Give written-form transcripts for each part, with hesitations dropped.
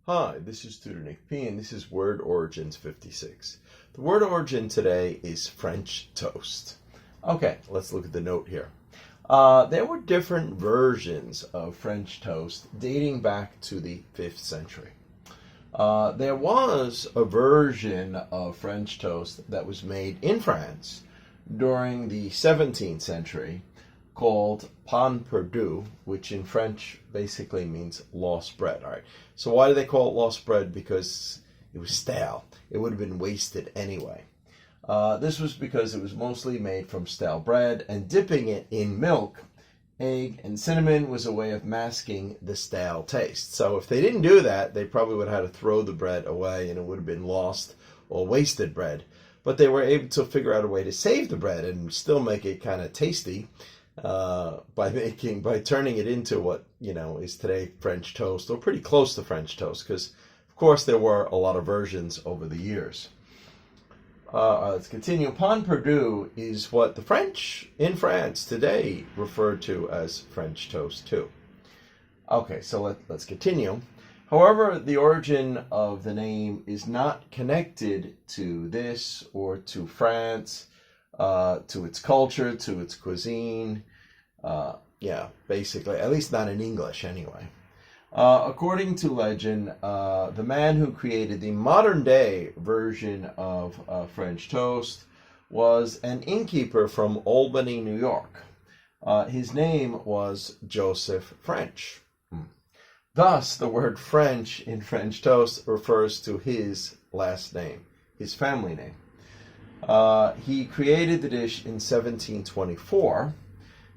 Hi, this is Tutor Nick P, and this is Word Origins 56. The word origin today is French toast. Okay, let's look at the note here. There were different versions of French toast dating back to the 5th century. There was a version of French toast that was made in France during the 17th century called pain perdu, which in French basically means lost bread. All right. So why do they call it lost bread? Because it was stale. It would have been wasted anyway. This was because it was mostly made from stale bread, and dipping it in milk, egg, and cinnamon was a way of masking the stale taste. So if they didn't do that, they probably would have had to throw the bread away, and it would have been lost or wasted bread. But they were able to figure out a way to save the bread and still make it kind of tasty by turning it into what is today French toast, or pretty close to French toast, because of course there were a lot of versions over the years. Let's continue. Pain perdu is what the French in France today refer to as French toast too. Okay, so let's continue. However, the origin of the name is not connected to this or to France, to its culture, to its cuisine. Basically, at least not in English anyway. According to legend, the man who created the modern day version of French toast was an innkeeper from Albany, New York. His name was Joseph French. Thus, the word French in French toast refers to his last name, his family name. He created the dish in 1724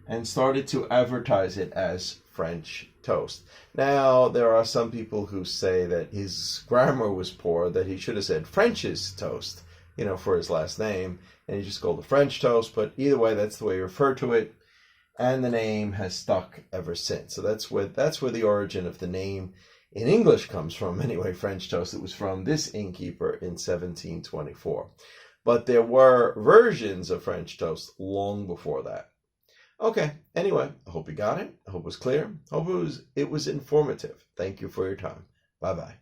and started to advertise it as French toast. Now, there are some people who say that his grammar was poor, that he should have said French's toast, for his last name, and he just called it French toast, but either way, that's the way he referred to it, and the name has stuck ever since. So that's where the origin of the name in English comes from, anyway, French toast. It was from this innkeeper in 1724. But there were versions of French toast long before that. Okay, anyway, I hope you got it. I hope it was clear. I hope it was informative. Thank you for your time. Bye-bye.